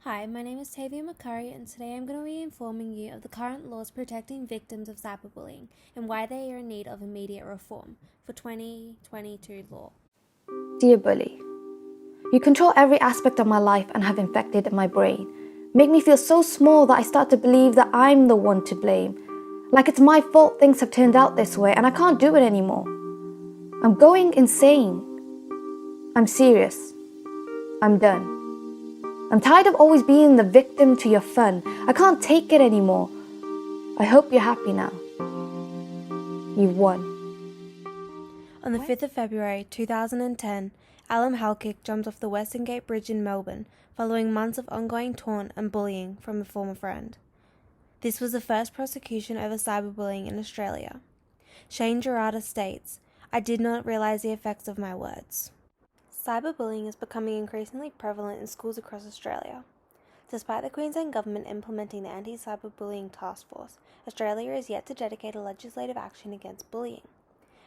Hi, my name is Tavia McCurry, and today I'm going to be informing you of the current laws protecting victims of cyberbullying and why they are in need of immediate reform for 2022 law. Dear bully, you control every aspect of my life and have infected my brain. Make me feel so small that I start to believe that I'm the one to blame. Like it's my fault things have turned out this way and I can't do it anymore. I'm going insane. I'm serious. I'm done. I'm tired of always being the victim to your fun. I can't take it anymore. I hope you're happy now. You've won. On the 5th of February 2010, Alan Halkick jumped off the Western Gate Bridge in Melbourne following months of ongoing taunt and bullying from a former friend. This was the first prosecution over cyberbullying in Australia. Shane Gerarda states, "I did not realise the effects of my words." Cyberbullying is becoming increasingly prevalent in schools across Australia. Despite the Queensland Government implementing the Anti-Cyberbullying Task Force, Australia is yet to dedicate a legislative action against bullying.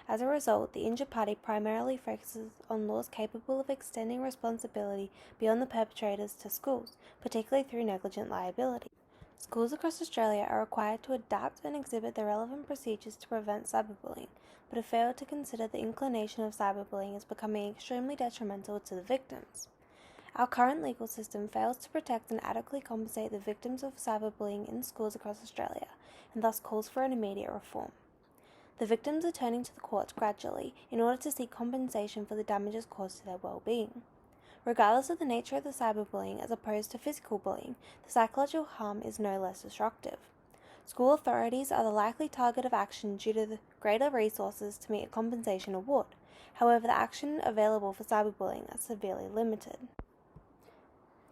As a result, the injured party primarily focuses on laws capable of extending responsibility beyond the perpetrators to schools, particularly through negligent liability. Schools across Australia are required to adapt and exhibit the relevant procedures to prevent cyberbullying, but have failed to consider the inclination of cyberbullying as becoming extremely detrimental to the victims. Our current legal system fails to protect and adequately compensate the victims of cyberbullying in schools across Australia, and thus calls for an immediate reform. The victims are turning to the courts gradually in order to seek compensation for the damages caused to their well-being. Regardless of the nature of the cyberbullying as opposed to physical bullying, the psychological harm is no less destructive. School authorities are the likely target of action due to the greater resources to meet a compensation award. However, the action available for cyberbullying are severely limited.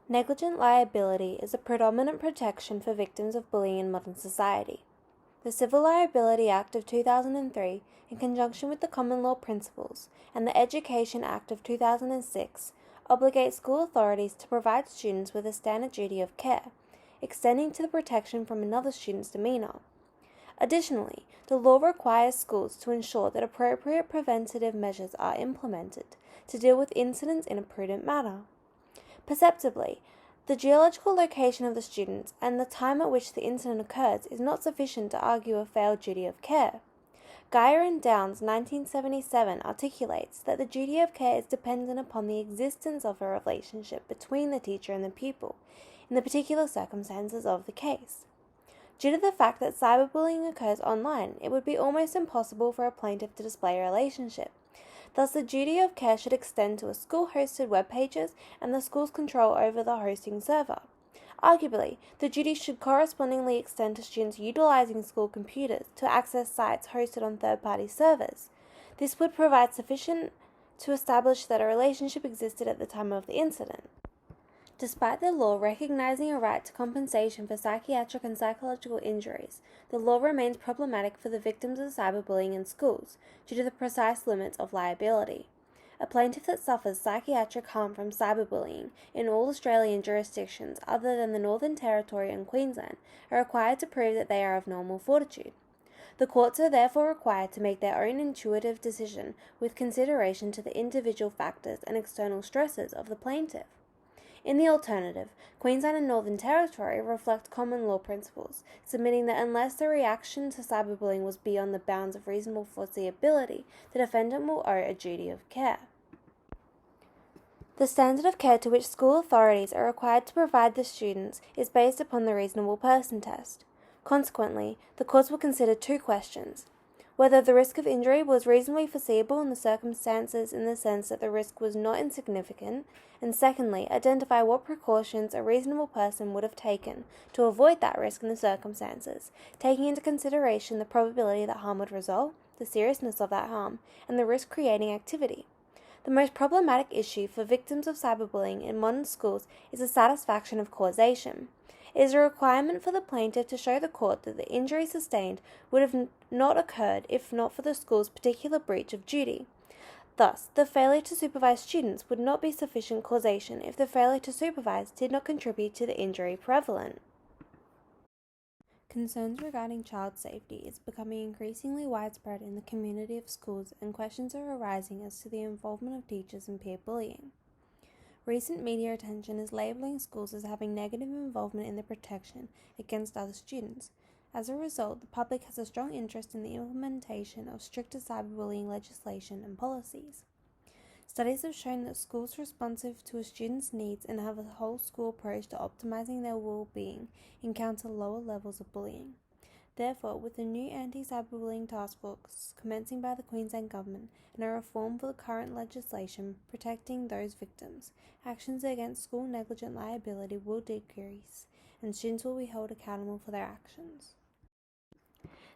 Negligent liability is a predominant protection for victims of bullying in modern society. The Civil Liability Act of 2003, in conjunction with the Common Law Principles, and the Education Act of 2006, obligate school authorities to provide students with a standard duty of care, extending to the protection from another student's demeanour. Additionally, the law requires schools to ensure that appropriate preventative measures are implemented to deal with incidents in a prudent manner. Perceptibly, the geological location of the students and the time at which the incident occurs is not sufficient to argue a failed duty of care. Geyer and Downs 1977 articulates that the duty of care is dependent upon the existence of a relationship between the teacher and the pupil, in the particular circumstances of the case. Due to the fact that cyberbullying occurs online, it would be almost impossible for a plaintiff to display a relationship. Thus, the duty of care should extend to a school-hosted web pages and the school's control over the hosting server. Arguably, the duty should correspondingly extend to students utilizing school computers to access sites hosted on third-party servers. This would provide sufficient to establish that a relationship existed at the time of the incident. Despite the law recognizing a right to compensation for psychiatric and psychological injuries, the law remains problematic for the victims of cyberbullying in schools due to the precise limits of liability. A plaintiff that suffers psychiatric harm from cyberbullying in all Australian jurisdictions other than the Northern Territory and Queensland are required to prove that they are of normal fortitude. The courts are therefore required to make their own intuitive decision with consideration to the individual factors and external stresses of the plaintiff. In the alternative, Queensland and Northern Territory reflect common law principles, submitting that unless the reaction to cyberbullying was beyond the bounds of reasonable foreseeability, the defendant will owe a duty of care. The standard of care to which school authorities are required to provide the students is based upon the reasonable person test. Consequently, the courts will consider two questions: whether the risk of injury was reasonably foreseeable in the circumstances in the sense that the risk was not insignificant, and secondly, identify what precautions a reasonable person would have taken to avoid that risk in the circumstances, taking into consideration the probability that harm would result, the seriousness of that harm, and the risk-creating activity. The most problematic issue for victims of cyberbullying in modern schools is the satisfaction of causation. It is a requirement for the plaintiff to show the court that the injury sustained would have not occurred if not for the school's particular breach of duty. Thus, the failure to supervise students would not be sufficient causation if the failure to supervise did not contribute to the injury prevalent. Concerns regarding child safety is becoming increasingly widespread in the community of schools, and questions are arising as to the involvement of teachers in peer bullying. recent media attention is labelling schools as having negative involvement in the protection against other students. As a result, the public has a strong interest in the implementation of stricter cyberbullying legislation and policies. Studies have shown that schools responsive to a student's needs and have a whole school approach to optimizing their well-being encounter lower levels of bullying. Therefore, with the new anti-cyberbullying task force commencing by the Queensland Government and a reform for the current legislation protecting those victims, actions against school negligent liability will decrease and students will be held accountable for their actions.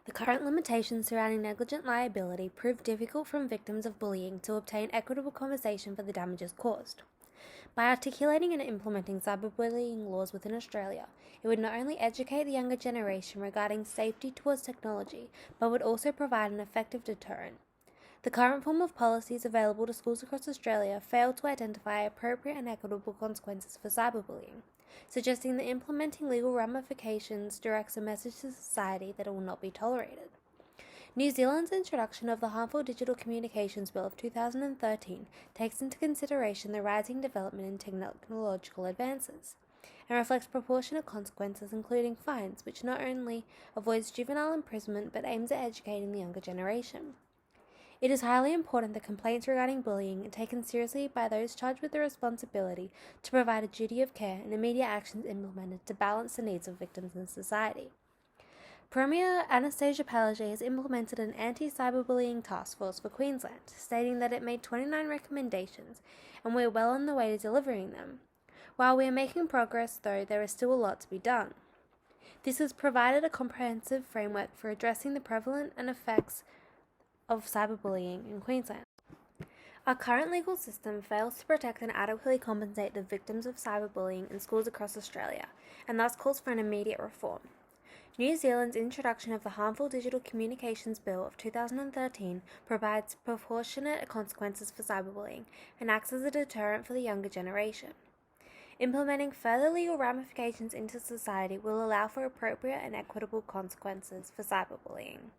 The current limitations surrounding negligent liability prove difficult for victims of bullying to obtain equitable compensation for the damages caused. By articulating and implementing cyberbullying laws within Australia, it would not only educate the younger generation regarding safety towards technology, but would also provide an effective deterrent. The current form of policies available to schools across Australia fail to identify appropriate and equitable consequences for cyberbullying, suggesting that implementing legal ramifications directs a message to society that it will not be tolerated. New Zealand's introduction of the Harmful Digital Communications Bill of 2013 takes into consideration the rising development in technological advances and reflects proportionate consequences, including fines, which not only avoids juvenile imprisonment but aims at educating the younger generation. It is highly important that complaints regarding bullying are taken seriously by those charged with the responsibility to provide a duty of care and immediate actions implemented to balance the needs of victims in society. Premier Anastasia Palaszczuk has implemented an anti-cyberbullying task force for Queensland, stating that it made 29 recommendations and we are well on the way to delivering them. While we are making progress, though, there is still a lot to be done. This has provided a comprehensive framework for addressing the prevalent and effects of cyberbullying in Queensland. Our current legal system fails to protect and adequately compensate the victims of cyberbullying in schools across Australia, and thus calls for an immediate reform. New Zealand's introduction of the Harmful Digital Communications Bill of 2013 provides proportionate consequences for cyberbullying and acts as a deterrent for the younger generation. Implementing further legal ramifications into society will allow for appropriate and equitable consequences for cyberbullying.